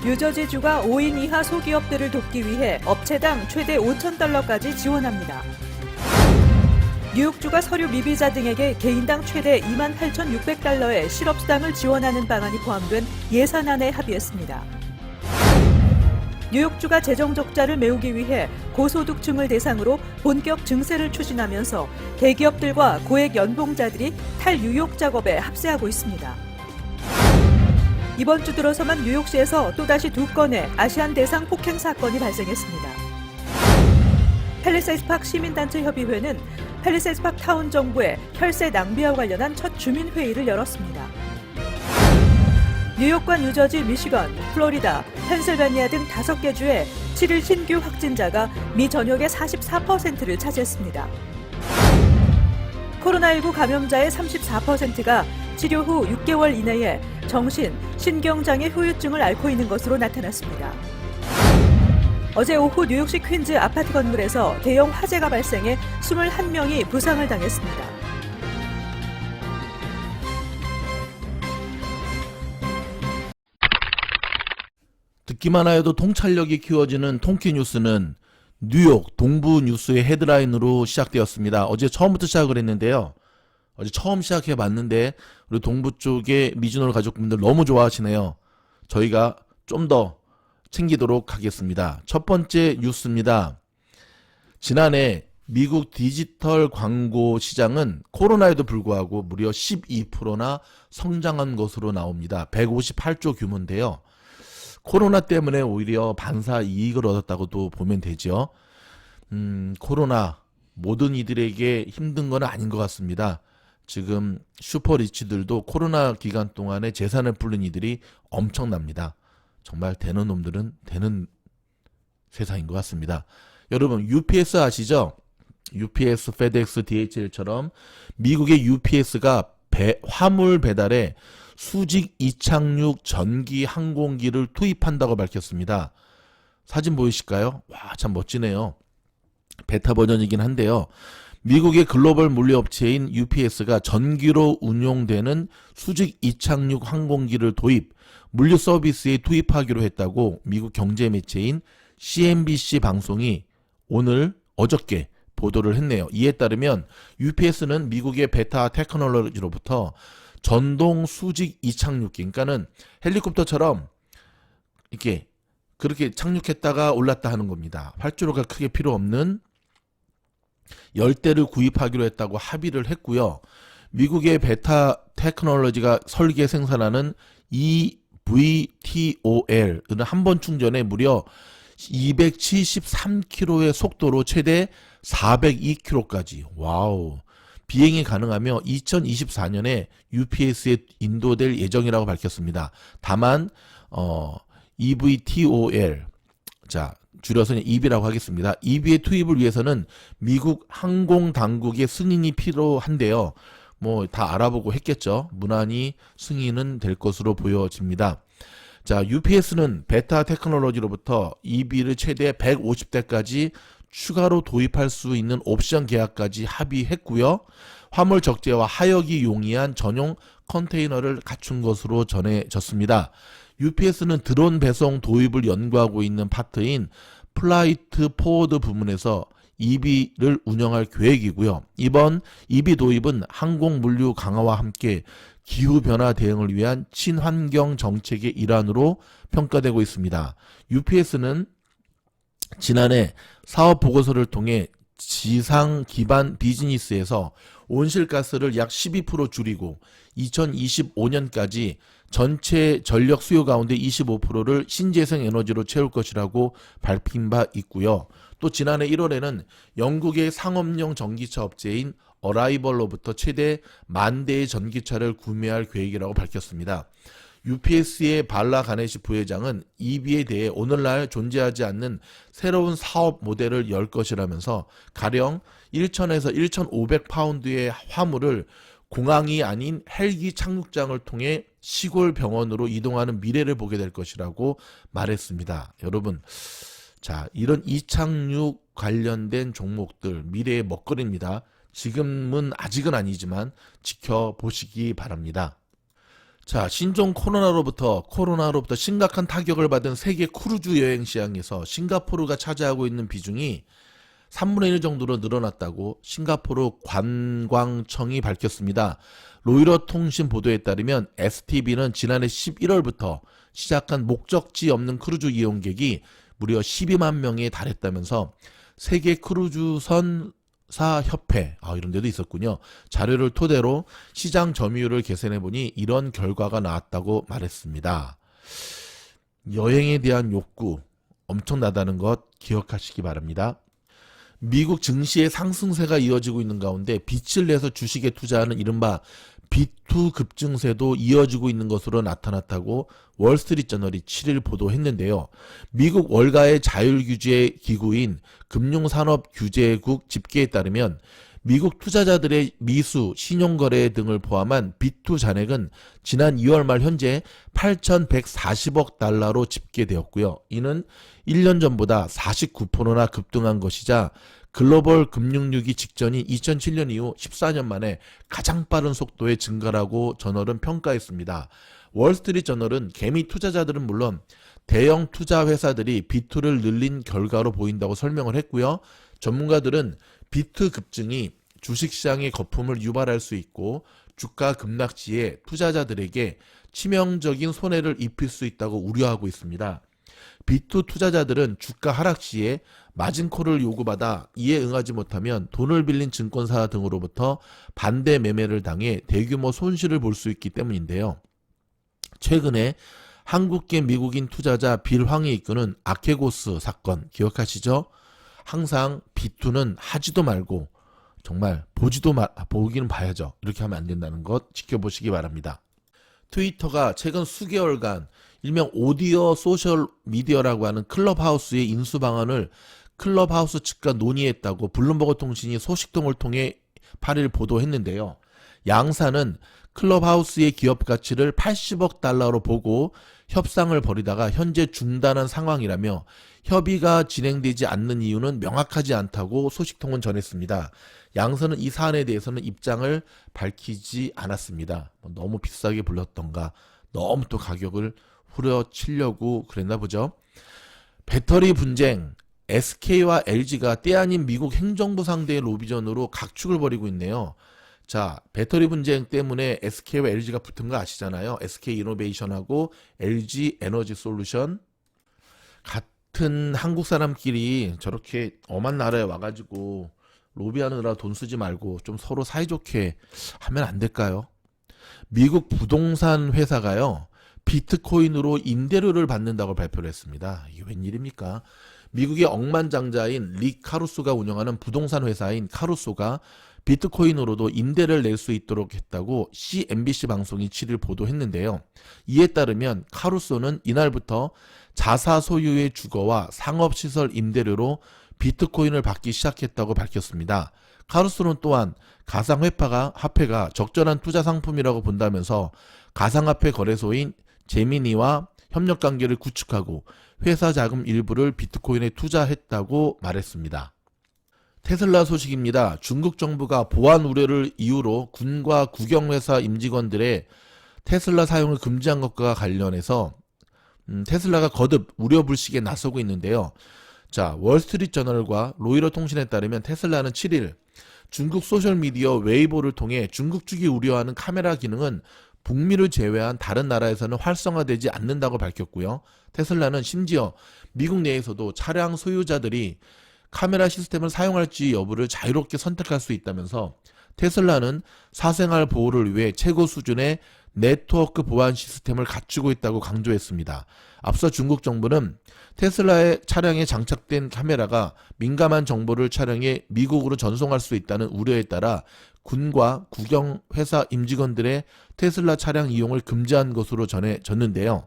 뉴저지주가 5인 이하 소기업들을 돕기 위해 업체당 최대 $5,000까지 지원합니다. 뉴욕주가 서류 미비자 등에게 개인당 최대 $28,600의 실업수당을 지원하는 방안이 포함된 예산안에 합의했습니다. 뉴욕주가 재정 적자를 메우기 위해 고소득층을 대상으로 본격 증세를 추진하면서 대기업들과 고액 연봉자들이 탈뉴욕 작업에 합세하고 있습니다. 이번 주 들어서만 뉴욕시에서 또다시 2건의 아시안 대상 폭행 사건이 발생했습니다. 팰리세이드파크 시민단체협의회는 팰리세이드파크 타운 정부의 혈세 낭비와 관련한 첫 주민회의를 열었습니다. 뉴욕과 뉴저지, 미시건, 플로리다, 펜실베니아 등 5개 주의 7일 신규 확진자가 미 전역의 44%를 차지했습니다. 코로나19 감염자의 34%가 치료 후 6개월 이내에 정신, 신경장애 후유증을 앓고 있는 것으로 나타났습니다. 어제 오후 뉴욕시 퀸즈 아파트 건물에서 대형 화재가 발생해 21명이 부상을 당했습니다. 듣기만 하여도 통찰력이 키워지는 통키 뉴스는 뉴욕 동부 뉴스의 헤드라인으로 시작되었습니다. 어제 처음부터 시작을 했는데요. 어제 처음 시작해 봤는데 우리 동부 쪽의 미즈노르 가족분들 너무 좋아하시네요. 저희가 좀 더 챙기도록 하겠습니다. 첫 번째 뉴스입니다. 지난해 미국 디지털 광고 시장은 코로나에도 불구하고 무려 12%나 성장한 것으로 나옵니다. 158조 규모인데요. 코로나 때문에 오히려 반사 이익을 얻었다고도 보면 되죠. 코로나 모든 이들에게 힘든 건 아닌 것 같습니다. 지금 슈퍼리치들도 코로나 기간 동안에 재산을 불린 이들이 엄청납니다. 정말 되는 놈들은 되는 세상인 것 같습니다. 여러분 UPS 아시죠? UPS, FedEx, DHL처럼 미국의 UPS가 화물 배달에 수직 이착륙 전기 항공기를 투입한다고 밝혔습니다. 사진 보이실까요? 와, 참 멋지네요. 베타 버전이긴 한데요. 미국의 글로벌 물류업체인 UPS가 전기로 운용되는 수직 이착륙 항공기를 도입, 물류 서비스에 투입하기로 했다고 미국 경제 매체인 CNBC 방송이 어저께 보도를 했네요. 이에 따르면 UPS는 미국의 베타 테크놀로지로부터 전동 수직 이착륙기, 그러니까는 헬리콥터처럼 이렇게 그렇게 착륙했다가 올랐다 하는 겁니다. 활주로가 크게 필요 없는 10대를 구입하기로 했다고 합의를 했고요. 미국의 베타 테크놀로지가 설계 생산하는 EVTOL은 한 번 충전에 무려 273km의 속도로 최대 402km까지 와우 비행이 가능하며 2024년에 UPS에 인도될 예정이라고 밝혔습니다. 다만 EVTOL 줄여서 EV라고 하겠습니다. EV의 투입을 위해서는 미국 항공 당국의 승인이 필요한데요. 뭐 다 알아보고 했겠죠. 무난히 승인은 될 것으로 보여집니다. UPS는 베타 테크놀로지로부터 EV를 최대 150대까지 추가로 도입할 수 있는 옵션 계약까지 합의했고요. 화물 적재와 하역이 용이한 전용 컨테이너를 갖춘 것으로 전해졌습니다. UPS는 드론 배송 도입을 연구하고 있는 파트인 플라이트 포워드 부문에서 EV를 운영할 계획이고요. 이번 EV 도입은 항공 물류 강화와 함께 기후변화 대응을 위한 친환경 정책의 일환으로 평가되고 있습니다. UPS는 지난해 사업 보고서를 통해 지상 기반 비즈니스에서 온실가스를 약 12% 줄이고 2025년까지 전체 전력 수요 가운데 25%를 신재생 에너지로 채울 것이라고 밝힌 바 있고요. 또 지난해 1월에는 영국의 상업용 전기차 업체인 어라이벌로부터 최대 10,000대의 전기차를 구매할 계획이라고 밝혔습니다. UPS의 발라 가네시 부회장은 EV에 대해 오늘날 존재하지 않는 새로운 사업 모델을 열 것이라면서 가령 1,000에서 1,500파운드의 화물을 공항이 아닌 헬기 착륙장을 통해 시골 병원으로 이동하는 미래를 보게 될 것이라고 말했습니다. 여러분, 이런 이착륙 관련된 종목들 미래의 먹거리입니다. 지금은 아직은 아니지만 지켜보시기 바랍니다. 자, 신종 코로나로부터 심각한 타격을 받은 세계 크루즈 여행 시장에서 싱가포르가 차지하고 있는 비중이 3분의 1 정도로 늘어났다고 싱가포르 관광청이 밝혔습니다. 로이터 통신 보도에 따르면 STB는 지난해 11월부터 시작한 목적지 없는 크루즈 이용객이 무려 12만 명에 달했다면서 세계 크루즈선사 협회 이런 데도 있었군요. 자료를 토대로 시장 점유율을 계산해보니 이런 결과가 나왔다고 말했습니다. 여행에 대한 욕구 엄청나다는 것 기억하시기 바랍니다. 미국 증시의 상승세가 이어지고 있는 가운데 빚을 내서 주식에 투자하는 이른바 B2 급증세도 이어지고 있는 것으로 나타났다고 월스트리트저널이 7일 보도했는데요. 미국 월가의 자율규제 기구인 금융산업규제국 집계에 따르면 미국 투자자들의 미수, 신용거래 등을 포함한 B2 잔액은 지난 2월 말 현재 8,140억 달러로 집계되었고요. 이는 1년 전보다 49%나 급등한 것이자 글로벌 금융위기 직전인 2007년 이후 14년 만에 가장 빠른 속도의 증가라고 저널은 평가했습니다. 월스트리트저널은 개미 투자자들은 물론 대형 투자 회사들이 B2를 늘린 결과로 보인다고 설명을 했고요. 전문가들은 B2 급증이 주식시장의 거품을 유발할 수 있고 주가 급락 시에 투자자들에게 치명적인 손해를 입힐 수 있다고 우려하고 있습니다. B2 투자자들은 주가 하락 시에 마진콜을 요구받아 이에 응하지 못하면 돈을 빌린 증권사 등으로부터 반대 매매를 당해 대규모 손실을 볼 수 있기 때문인데요. 최근에 한국계 미국인 투자자 빌 황이 이끄는 아케고스 사건 기억하시죠? 항상 B2는 하지도 말고 정말 보기는 봐야죠. 이렇게 하면 안 된다는 것 지켜보시기 바랍니다. 트위터가 최근 수개월간 일명 오디오 소셜 미디어라고 하는 클럽하우스의 인수 방안을 클럽하우스 측과 논의했다고 블룸버그 통신이 소식통을 통해 8일 보도했는데요. 양사는 클럽하우스의 기업 가치를 80억 달러로 보고 협상을 벌이다가 현재 중단한 상황이라며 협의가 진행되지 않는 이유는 명확하지 않다고 소식통은 전했습니다. 양사는 이 사안에 대해서는 입장을 밝히지 않았습니다. 너무 비싸게 불렀던가 너무 또 가격을 후려치려고 그랬나 보죠. 배터리 분쟁, SK와 LG가 때 아닌 미국 행정부 상대의 로비전으로 각축을 벌이고 있네요. 자, 배터리 분쟁 때문에 SK와 LG가 붙은 거 아시잖아요. SK 이노베이션하고 LG 에너지 솔루션. 같은 한국 사람끼리 저렇게 엄한 나라에 와가지고 로비하느라 돈 쓰지 말고 좀 서로 사이좋게 하면 안 될까요? 미국 부동산 회사가요, 비트코인으로 임대료를 받는다고 발표를 했습니다. 이게 웬일입니까? 미국의 억만장자인 릭 카루소가 운영하는 부동산 회사인 카루소가 비트코인으로도 임대를 낼 수 있도록 했다고 CNBC 방송이 7일 보도했는데요. 이에 따르면 카루소는 이날부터 자사 소유의 주거와 상업시설 임대료로 비트코인을 받기 시작했다고 밝혔습니다. 카루소는 또한 가상화폐가 적절한 투자 상품이라고 본다면서 가상화폐 거래소인 제미니와 협력관계를 구축하고 회사 자금 일부를 비트코인에 투자했다고 말했습니다. 테슬라 소식입니다. 중국 정부가 보안 우려를 이유로 군과 국영회사 임직원들의 테슬라 사용을 금지한 것과 관련해서 테슬라가 거듭 우려불식에 나서고 있는데요. 자, 월스트리트저널과 로이터 통신에 따르면 테슬라는 7일 중국 소셜미디어 웨이보를 통해 중국 측이 우려하는 카메라 기능은 북미를 제외한 다른 나라에서는 활성화되지 않는다고 밝혔고요. 테슬라는 심지어 미국 내에서도 차량 소유자들이 카메라 시스템을 사용할지 여부를 자유롭게 선택할 수 있다면서 테슬라는 사생활 보호를 위해 최고 수준의 네트워크 보안 시스템을 갖추고 있다고 강조했습니다. 앞서 중국 정부는 테슬라의 차량에 장착된 카메라가 민감한 정보를 촬영해 미국으로 전송할 수 있다는 우려에 따라 군과 국영회사 임직원들의 테슬라 차량 이용을 금지한 것으로 전해졌는데요.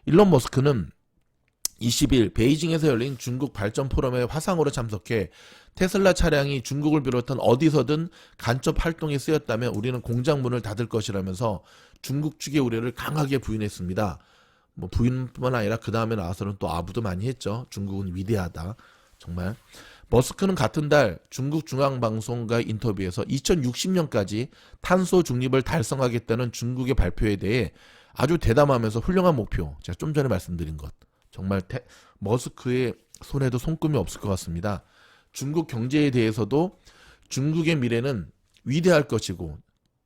일론 머스크는 20일 베이징에서 열린 중국 발전 포럼에 화상으로 참석해 테슬라 차량이 중국을 비롯한 어디서든 간첩 활동에 쓰였다면 우리는 공장문을 닫을 것이라면서 중국 측의 우려를 강하게 부인했습니다. 부인뿐만 아니라 그 다음에 나와서는 또 아부도 많이 했죠. 중국은 위대하다. 정말 머스크는 같은 달 중국 중앙방송과의 인터뷰에서 2060년까지 탄소 중립을 달성하겠다는 중국의 발표에 대해 아주 대담하면서 훌륭한 목표, 제가 좀 전에 말씀드린 것, 정말 머스크의 손에도 손금이 없을 것 같습니다. 중국 경제에 대해서도 중국의 미래는 위대할 것이고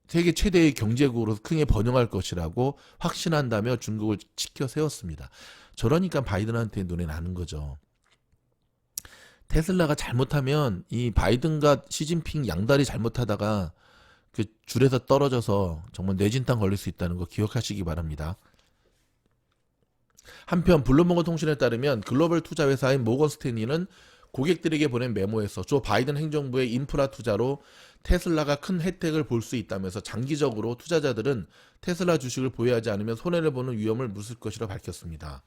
세계 최대의 경제국으로 크게 번영할 것이라고 확신한다며 중국을 지켜 세웠습니다. 저러니까 바이든한테 눈에 나는 거죠. 테슬라가 잘못하면 이 바이든과 시진핑 양다리 잘못하다가 그 줄에서 떨어져서 정말 뇌진탕 걸릴 수 있다는 거 기억하시기 바랍니다. 한편 블룸버그 통신에 따르면 글로벌 투자 회사인 모건 스탠리는 고객들에게 보낸 메모에서 조 바이든 행정부의 인프라 투자로 테슬라가 큰 혜택을 볼 수 있다면서 장기적으로 투자자들은 테슬라 주식을 보유하지 않으면 손해를 보는 위험을 무를 것이라 밝혔습니다.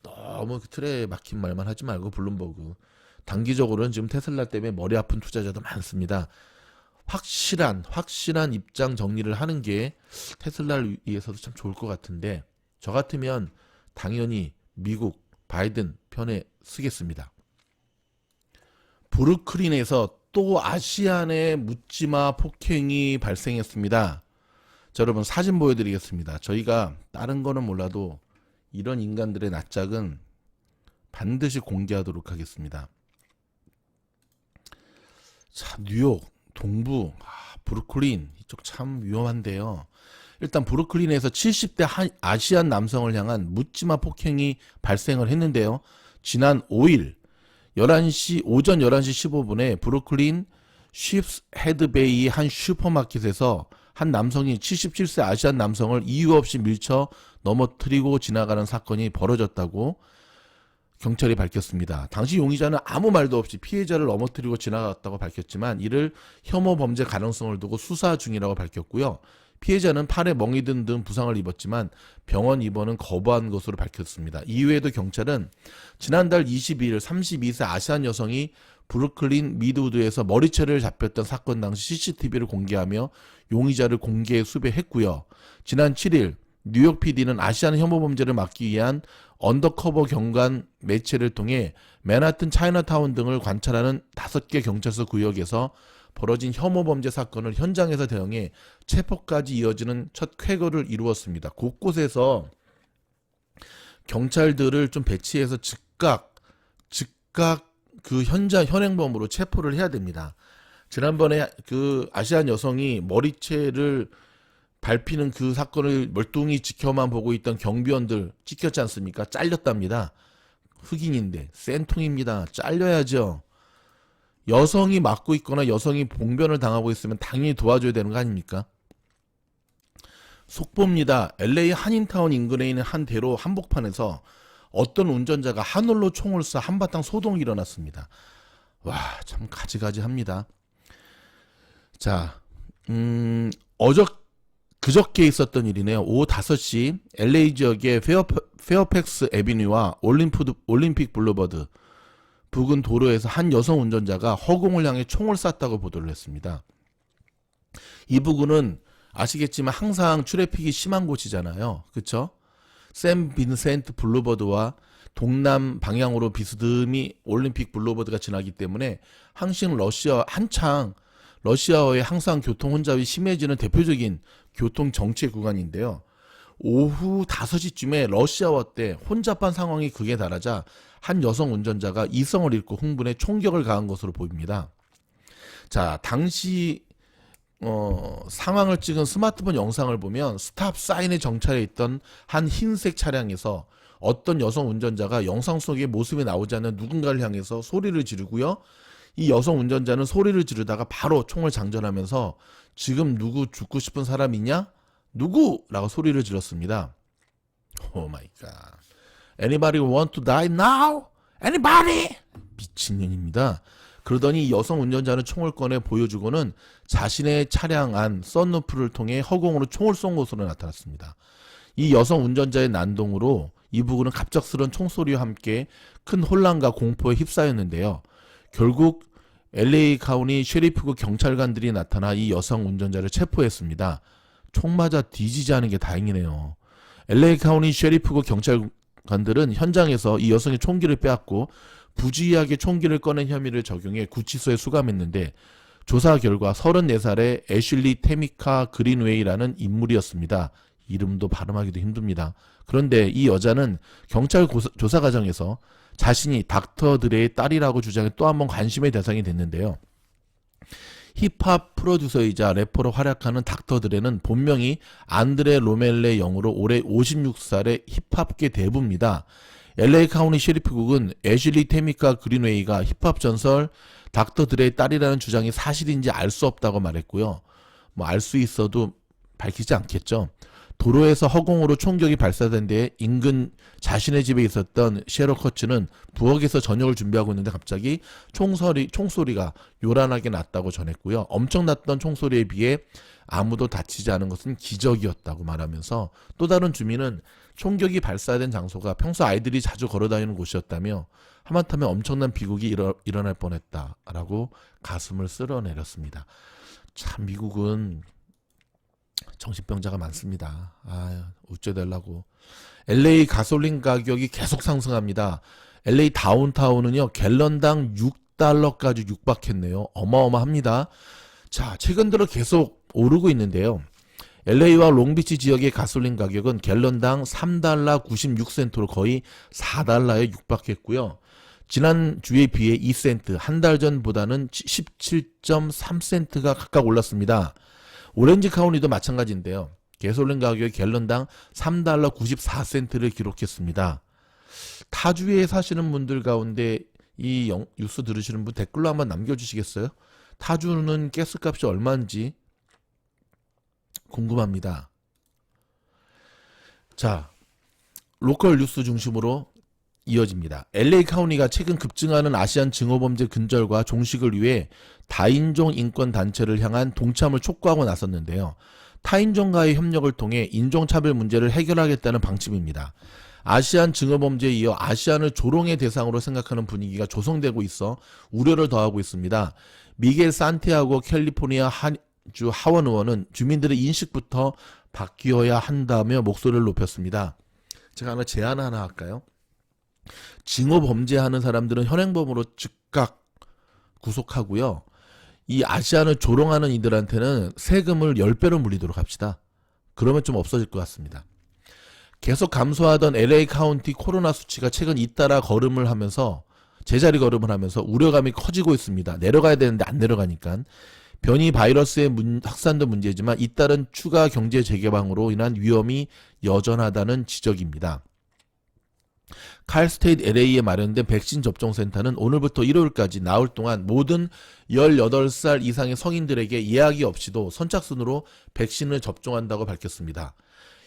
너무 그 틀에 막힌 말만 하지 말고 블룸버그. 단기적으로는 지금 테슬라 때문에 머리 아픈 투자자도 많습니다. 확실한 입장 정리를 하는 게 테슬라를 위해서도 참 좋을 것 같은데 저 같으면 당연히 미국 바이든 편에 쓰겠습니다. 브루클린에서 또 아시안의 묻지마 폭행이 발생했습니다. 자, 여러분 사진 보여드리겠습니다. 저희가 다른 거는 몰라도 이런 인간들의 낯짝은 반드시 공개하도록 하겠습니다. 자, 뉴욕, 동부, 브루클린 이쪽 참 위험한데요. 일단 브루클린에서 70대 아시안 남성을 향한 묻지마 폭행이 발생을 했는데요. 지난 5일 오전 11시 15분에 브루클린 쉽스 헤드베이의 한 슈퍼마켓에서 한 남성이 77세 아시안 남성을 이유 없이 밀쳐 넘어뜨리고 지나가는 사건이 벌어졌다고 경찰이 밝혔습니다. 당시 용의자는 아무 말도 없이 피해자를 넘어뜨리고 지나갔다고 밝혔지만 이를 혐오 범죄 가능성을 두고 수사 중이라고 밝혔고요. 피해자는 팔에 멍이 든 등 부상을 입었지만 병원 입원은 거부한 것으로 밝혔습니다. 이후에도 경찰은 지난달 22일 32세 아시안 여성이 브루클린 미드우드에서 머리채를 잡혔던 사건 당시 CCTV를 공개하며 용의자를 공개 수배했고요. 지난 7일 뉴욕 PD는 아시안 혐오 범죄를 막기 위한 언더커버 경관 매체를 통해 맨하튼 차이나타운 등을 관찰하는 5개 경찰서 구역에서 벌어진 혐오 범죄 사건을 현장에서 대응해 체포까지 이어지는 첫 쾌거를 이루었습니다. 곳곳에서 경찰들을 좀 배치해서 즉각 그 현행범으로 체포를 해야 됩니다. 지난번에 그 아시안 여성이 머리채를 밟히는 그 사건을 멀뚱히 지켜만 보고 있던 경비원들 찍혔지 않습니까? 잘렸답니다. 흑인인데 센통입니다. 잘려야죠. 여성이 맞고 있거나 여성이 봉변을 당하고 있으면 당연히 도와줘야 되는 거 아닙니까? 속보입니다. LA 한인타운 인근에 있는 한 대로 한복판에서 어떤 운전자가 하늘로 총을 쏴 한바탕 소동이 일어났습니다. 와, 참 가지가지합니다. 자, 그저께 있었던 일이네요. 오후 5시 LA 지역의 페어팩스 애비뉴와 올림픽 블루버드 부근 도로에서 한 여성 운전자가 허공을 향해 총을 쐈다고 보도를 했습니다. 이 부근은 아시겠지만 항상 트래픽이 심한 곳이잖아요. 그렇죠? 샘 빈센트 블루버드와 동남 방향으로 비스듬히 올림픽 블루버드가 지나기 때문에 한창 러시아어의 항상 교통 혼잡이 심해지는 대표적인 교통 정체 구간인데요. 오후 5시쯤에 러시아워 때 혼잡한 상황이 극에 달하자 한 여성 운전자가 이성을 잃고 흥분해 총격을 가한 것으로 보입니다. 자, 당시 상황을 찍은 스마트폰 영상을 보면 스탑 사인에 정차해 있던 한 흰색 차량에서 어떤 여성 운전자가 영상 속에 모습이 나오지 않는 누군가를 향해서 소리를 지르고요. 이 여성 운전자는 소리를 지르다가 바로 총을 장전하면서 지금 누구 죽고 싶은 사람 있냐? 누구? 라고 소리를 질렀습니다. 오 마이 갓. Anybody want to die now? Anybody? 미친년입니다. 그러더니 여성 운전자는 총을 꺼내 보여주고는 자신의 차량 안 썬루프를 통해 허공으로 총을 쏜 것으로 나타났습니다. 이 여성 운전자의 난동으로 이 부근은 갑작스러운 총소리와 함께 큰 혼란과 공포에 휩싸였는데요. 결국 LA 카운티 셰리프국 경찰관들이 나타나 이 여성 운전자를 체포했습니다. 총 맞아 뒤지지 않은 게 다행이네요. LA 카운티 셰리프국 경찰관들은 현장에서 이 여성의 총기를 빼앗고 부주의하게 총기를 꺼낸 혐의를 적용해 구치소에 수감했는데 조사 결과 34살의 애슐리 테미카 그린웨이라는 인물이었습니다. 이름도 발음하기도 힘듭니다. 그런데 이 여자는 경찰 조사 과정에서 자신이 닥터 드레의 딸이라고 주장해 또 한 번 관심의 대상이 됐는데요. 힙합 프로듀서이자 래퍼로 활약하는 닥터 드레는 본명이 안드레 로멜레 영으로 올해 56살의 힙합계 대부입니다. LA 카운티 셰리프국은 애슐리 테미카 그린웨이가 힙합 전설 닥터 드레의 딸이라는 주장이 사실인지 알 수 없다고 말했고요. 뭐 알 수 있어도 밝히지 않겠죠. 도로에서 허공으로 총격이 발사된 데에 인근 자신의 집에 있었던 셰러 커츠는 부엌에서 저녁을 준비하고 있는데 갑자기 총소리가 요란하게 났다고 전했고요. 엄청났던 총소리에 비해 아무도 다치지 않은 것은 기적이었다고 말하면서 또 다른 주민은 총격이 발사된 장소가 평소 아이들이 자주 걸어다니는 곳이었다며 하마터면 엄청난 비극이 일어날 뻔했다라고 가슴을 쓸어내렸습니다. 참 미국은 정신병자가 많습니다. 어쩌달라고. LA 가솔린 가격이 계속 상승합니다. LA 다운타운은요, 갤런당 $6까지 육박했네요. 어마어마합니다. 자, 최근 들어 계속 오르고 있는데요. LA와 롱비치 지역의 가솔린 가격은 갤런당 $3 96센트로 거의 $4에 육박했고요. 지난주에 비해 2센트, 한 달 전보다는 17.3센트가 각각 올랐습니다. 오렌지 카운티도 마찬가지인데요. 가솔린 가격이 갤런당 $3 94센트를 기록했습니다. 타주에 사시는 분들 가운데 이 뉴스 들으시는 분 댓글로 한번 남겨주시겠어요? 타주는 가스값이 얼마인지 궁금합니다. 자, 로컬 뉴스 중심으로 이어집니다. LA 카운티가 최근 급증하는 아시안 증오범죄 근절과 종식을 위해 다인종 인권 단체를 향한 동참을 촉구하고 나섰는데요. 타인종과의 협력을 통해 인종차별 문제를 해결하겠다는 방침입니다. 아시안 증오범죄에 이어 아시안을 조롱의 대상으로 생각하는 분위기가 조성되고 있어 우려를 더하고 있습니다. 미겔 산티아고 캘리포니아 주 하원 의원은 주민들의 인식부터 바뀌어야 한다며 목소리를 높였습니다. 제가 하나 제안 하나 할까요? 징후 범죄하는 사람들은 현행범으로 즉각 구속하고요. 이 아시안을 조롱하는 이들한테는 세금을 10배로 물리도록 합시다. 그러면 좀 없어질 것 같습니다. 계속 감소하던 LA 카운티 코로나 수치가 최근 잇따라 제자리 걸음을 하면서 우려감이 커지고 있습니다. 내려가야 되는데 안 내려가니까. 변이 바이러스의 확산도 문제지만 잇따른 추가 경제 재개방으로 인한 위험이 여전하다는 지적입니다. 칼스테이트 LA에 마련된 백신 접종센터는 오늘부터 일요일까지 나흘 동안 모든 18살 이상의 성인들에게 예약이 없이도 선착순으로 백신을 접종한다고 밝혔습니다.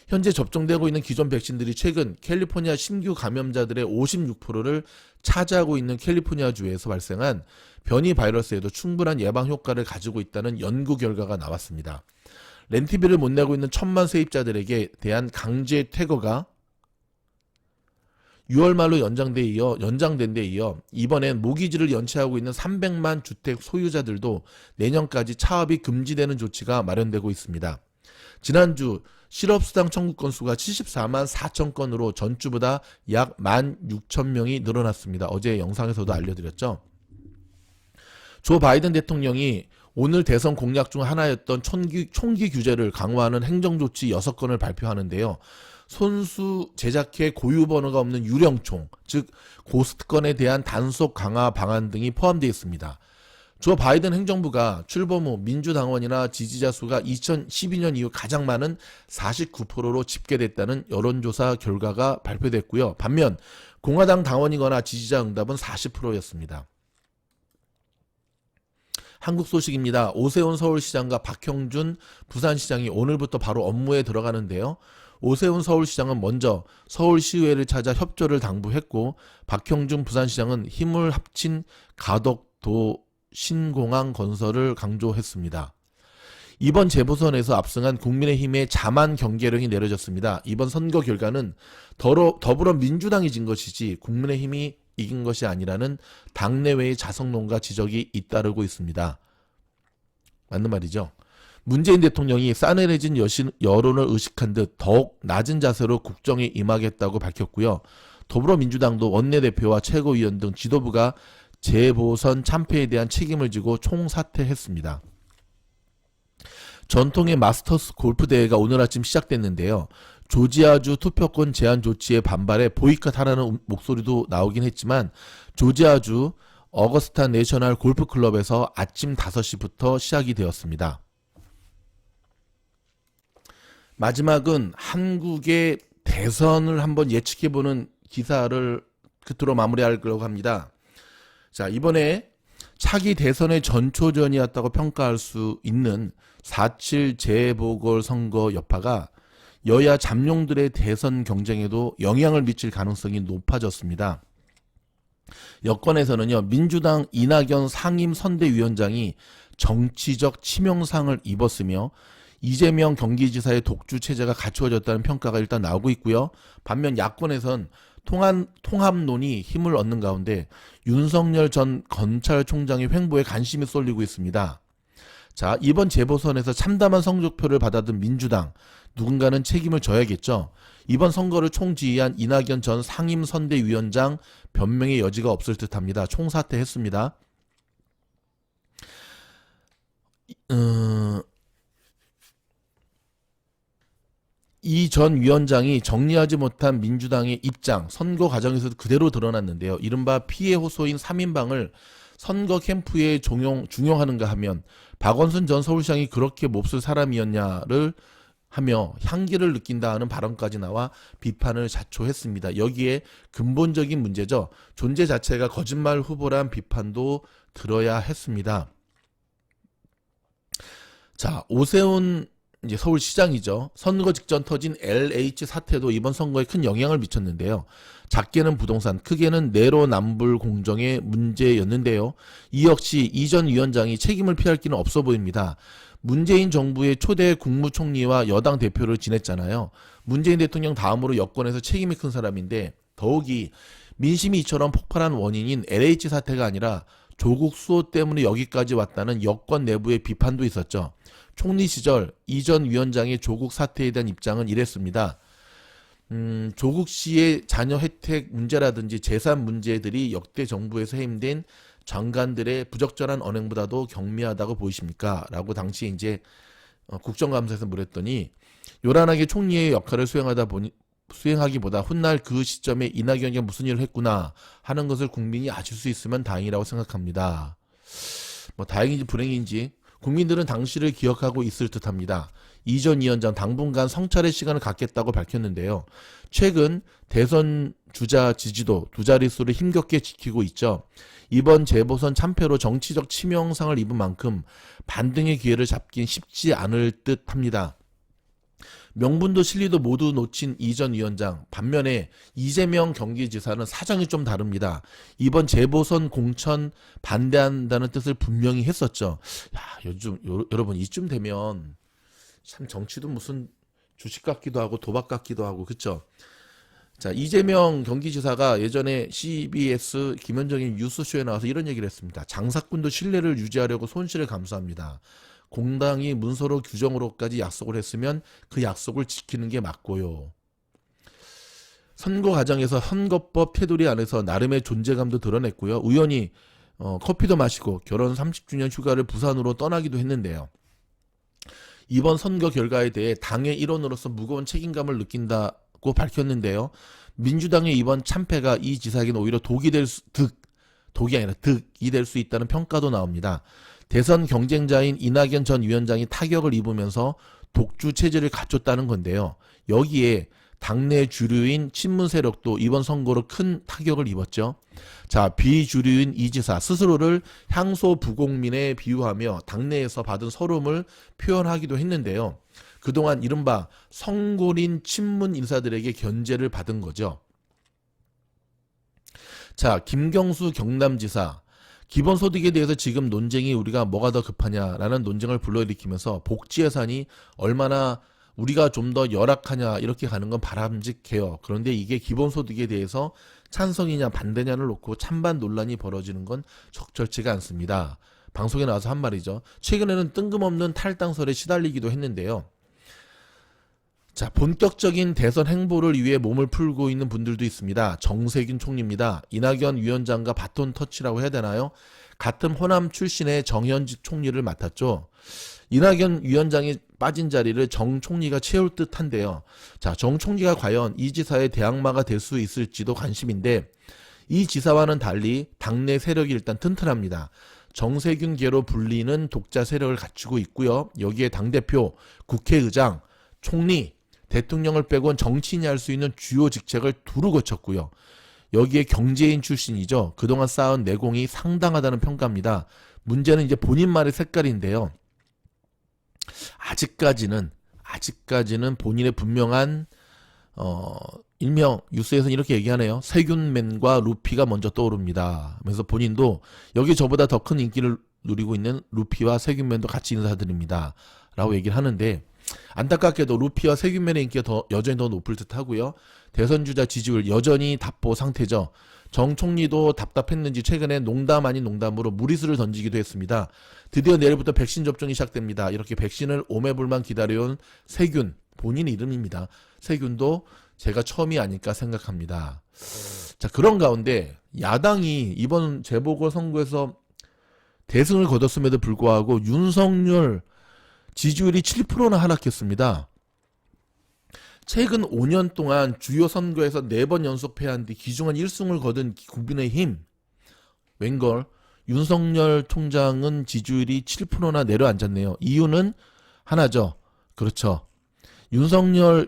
현재 접종되고 있는 기존 백신들이 최근 캘리포니아 신규 감염자들의 56%를 차지하고 있는 캘리포니아주에서 발생한 변이 바이러스에도 충분한 예방 효과를 가지고 있다는 연구 결과가 나왔습니다. 렌트비를 못 내고 있는 1,000만 세입자들에게 대한 강제 퇴거가 6월 말로 연장된 데 이어 이번엔 모기지를 연체하고 있는 300만 주택 소유자들도 내년까지 차업이 금지되는 조치가 마련되고 있습니다. 지난주 실업수당 청구 건수가 74만 4천 건으로 전주보다 약 16,000명이 늘어났습니다. 어제 영상에서도 알려드렸죠. 조 바이든 대통령이 오늘 대선 공약 중 하나였던 총기 규제를 강화하는 행정조치 6건을 발표하는데요. 손수 제작해 고유 번호가 없는 유령총, 즉 고스트건에 대한 단속 강화 방안 등이 포함되어 있습니다. 조 바이든 행정부가 출범 후 민주당원이나 지지자 수가 2012년 이후 가장 많은 49%로 집계됐다는 여론조사 결과가 발표됐고요. 반면 공화당 당원이거나 지지자 응답은 40%였습니다. 한국 소식입니다. 오세훈 서울시장과 박형준 부산시장이 오늘부터 바로 업무에 들어가는데요. 오세훈 서울시장은 먼저 서울시의회를 찾아 협조를 당부했고 박형준 부산시장은 힘을 합친 가덕도 신공항 건설을 강조했습니다. 이번 재보선에서 압승한 국민의힘의 자만 경계령이 내려졌습니다. 이번 선거 결과는 더불어민주당이 진 것이지 국민의힘이 이긴 것이 아니라는 당내외의 자성론과 지적이 잇따르고 있습니다. 맞는 말이죠. 문재인 대통령이 싸늘해진 여론을 의식한 듯 더욱 낮은 자세로 국정에 임하겠다고 밝혔고요. 더불어민주당도 원내대표와 최고위원 등 지도부가 재보선 참패에 대한 책임을 지고 총사퇴했습니다. 전통의 마스터스 골프 대회가 오늘 아침 시작됐는데요. 조지아주 투표권 제한 조치에 반발해 보이콧하라는 목소리도 나오긴 했지만 조지아주 어거스타 내셔널 골프 클럽에서 아침 5시부터 시작이 되었습니다. 마지막은 한국의 대선을 한번 예측해보는 기사를 끝으로 마무리하려고 합니다. 자, 이번에 차기 대선의 전초전이었다고 평가할 수 있는 4.7 재보궐선거 여파가 여야 잠룡들의 대선 경쟁에도 영향을 미칠 가능성이 높아졌습니다. 여권에서는요, 민주당 이낙연 상임선대위원장이 정치적 치명상을 입었으며 이재명 경기지사의 독주 체제가 갖추어졌다는 평가가 일단 나오고 있고요. 반면 야권에선 통합론이 힘을 얻는 가운데 윤석열 전 검찰총장의 횡보에 관심이 쏠리고 있습니다. 자, 이번 재보선에서 참담한 성적표를 받아든 민주당, 누군가는 책임을 져야겠죠. 이번 선거를 총지휘한 이낙연 전 상임선대위원장 변명의 여지가 없을 듯합니다. 총사퇴했습니다. 이 전 위원장이 정리하지 못한 민주당의 입장, 선거 과정에서도 그대로 드러났는데요. 이른바 피해 호소인 3인방을 선거 캠프에 중용하는가 하면 박원순 전 서울시장이 그렇게 몹쓸 사람이었냐를 하며 향기를 느낀다 하는 발언까지 나와 비판을 자초했습니다. 여기에 근본적인 문제죠. 존재 자체가 거짓말 후보란 비판도 들어야 했습니다. 자, 오세훈 이제 서울시장이죠. 선거 직전 터진 LH 사태도 이번 선거에 큰 영향을 미쳤는데요. 작게는 부동산, 크게는 내로남불 공정의 문제였는데요. 이 역시 이 전 위원장이 책임을 피할 길은 없어 보입니다. 문재인 정부의 초대 국무총리와 여당 대표를 지냈잖아요. 문재인 대통령 다음으로 여권에서 책임이 큰 사람인데 더욱이 민심이 이처럼 폭발한 원인인 LH 사태가 아니라 조국 수호 때문에 여기까지 왔다는 여권 내부의 비판도 있었죠. 총리 시절 이 전 위원장의 조국 사태에 대한 입장은 이랬습니다. 조국 씨의 자녀 혜택 문제라든지 재산 문제들이 역대 정부에서 해임된 장관들의 부적절한 언행보다도 경미하다고 보이십니까? 라고 당시에 이제 국정감사에서 물었더니 요란하게 총리의 역할을 수행하기보다 훗날 그 시점에 이낙연이 무슨 일을 했구나 하는 것을 국민이 아실 수 있으면 다행이라고 생각합니다. 뭐 다행인지 불행인지 국민들은 당시를 기억하고 있을 듯합니다. 이 전 위원장 당분간 성찰의 시간을 갖겠다고 밝혔는데요. 최근 대선 주자 지지도 두 자릿수를 힘겹게 지키고 있죠. 이번 재보선 참패로 정치적 치명상을 입은 만큼 반등의 기회를 잡긴 쉽지 않을 듯합니다. 명분도 실리도 모두 놓친 이 전 위원장, 반면에 이재명 경기지사는 사정이 좀 다릅니다. 이번 재보선 공천 반대한다는 뜻을 분명히 했었죠. 야, 요즘 여러분 이쯤 되면 참 정치도 무슨 주식 같기도 하고 도박 같기도 하고 그쵸? 자, 이재명 경기지사가 예전에 CBS 김현정의 뉴스쇼에 나와서 이런 얘기를 했습니다. 장사꾼도 신뢰를 유지하려고 손실을 감수합니다. 공당이 문서로 규정으로까지 약속을 했으면 그 약속을 지키는 게 맞고요. 선거 과정에서 선거법 테두리 안에서 나름의 존재감도 드러냈고요. 우연히 커피도 마시고 결혼 30주년 휴가를 부산으로 떠나기도 했는데요. 이번 선거 결과에 대해 당의 일원으로서 무거운 책임감을 느낀다고 밝혔는데요. 민주당의 이번 참패가 이 지사에게는 오히려 득이 될 수 있다는 평가도 나옵니다. 대선 경쟁자인 이낙연 전 위원장이 타격을 입으면서 독주 체제를 갖췄다는 건데요. 여기에 당내 주류인 친문 세력도 이번 선거로 큰 타격을 입었죠. 자, 비주류인 이 지사 스스로를 향소 부공민에 비유하며 당내에서 받은 서름을 표현하기도 했는데요. 그동안 이른바 성골인 친문 인사들에게 견제를 받은 거죠. 자, 김경수 경남지사. 기본소득에 대해서 지금 논쟁이 우리가 뭐가 더 급하냐라는 논쟁을 불러일으키면서 복지 예산이 얼마나 우리가 좀 더 열악하냐 이렇게 가는 건 바람직해요. 그런데 이게 기본소득에 대해서 찬성이냐 반대냐를 놓고 찬반 논란이 벌어지는 건 적절치가 않습니다. 방송에 나와서 한 말이죠. 최근에는 뜬금없는 탈당설에 시달리기도 했는데요. 자, 본격적인 대선 행보를 위해 몸을 풀고 있는 분들도 있습니다. 정세균 총리입니다. 이낙연 위원장과 바톤 터치라고 해야 되나요? 같은 호남 출신의 정현직 총리를 맡았죠. 이낙연 위원장이 빠진 자리를 정 총리가 채울 듯한데요. 자, 정 총리가 과연 이 지사의 대항마가 될 수 있을지도 관심인데, 이 지사와는 달리 당내 세력이 일단 튼튼합니다. 정세균계로 불리는 독자 세력을 갖추고 있고요. 여기에 당대표, 국회의장, 총리, 대통령을 빼곤 정치인이 할 수 있는 주요 직책을 두루 거쳤고요. 여기에 경제인 출신이죠. 그동안 쌓은 내공이 상당하다는 평가입니다. 문제는 이제 본인만의 색깔인데요. 아직까지는 본인의 분명한 일명 뉴스에서는 이렇게 얘기하네요. 세균맨과 루피가 먼저 떠오릅니다. 그래서 본인도 여기 저보다 더 큰 인기를 누리고 있는 루피와 세균맨도 같이 인사드립니다. 라고 얘기를 하는데, 안타깝게도 루피와 세균맨의 인기가 여전히 더 높을 듯 하고요. 대선주자 지지율 여전히 답보 상태죠. 정 총리도 답답했는지 최근에 농담 아닌 농담으로 무리수를 던지기도 했습니다. 드디어 내일부터 백신 접종이 시작됩니다. 이렇게 백신을 오매불만 기다려온 세균, 본인 이름입니다. 세균도 제가 처음이 아닐까 생각합니다. 자, 그런 가운데 야당이 이번 재보궐선거에서 대승을 거뒀음에도 불구하고 윤석열 지지율이 7%나 하락했습니다. 최근 5년 동안 주요 선거에서 4번 연속 패한 뒤 기중한 1승을 거둔 국민의힘, 웬걸 윤석열 총장은 지지율이 7%나 내려앉았네요. 이유는 하나죠. 그렇죠. 윤석열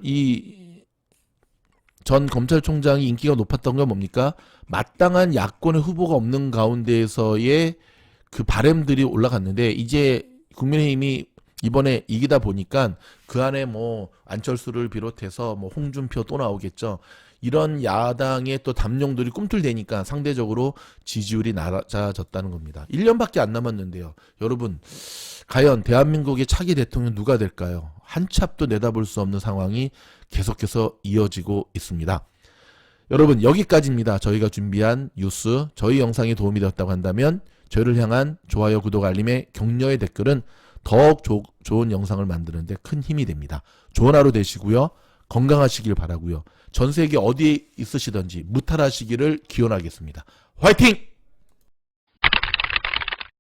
전 검찰총장이 인기가 높았던 건 뭡니까? 마땅한 야권의 후보가 없는 가운데에서의 그 바램들이 올라갔는데, 이제 국민의힘이 이번에 이기다 보니까 그 안에 뭐 안철수를 비롯해서 뭐 홍준표 또 나오겠죠. 이런 야당의 또 담론들이 꿈틀대니까 상대적으로 지지율이 낮아졌다는 겁니다. 1년밖에 안 남았는데요. 여러분, 과연 대한민국의 차기 대통령 누가 될까요? 한 치 앞도 내다볼 수 없는 상황이 계속해서 이어지고 있습니다. 여러분, 여기까지입니다. 저희가 준비한 뉴스. 저희 영상이 도움이 되었다고 한다면 저희를 향한 좋아요, 구독, 알림의 격려의 댓글은 더욱 좋은 영상을 만드는데 큰 힘이 됩니다. 좋은 하루 되시고요. 건강하시길 바라고요. 전 세계 어디에 있으시든지 무탈하시기를 기원하겠습니다. 화이팅!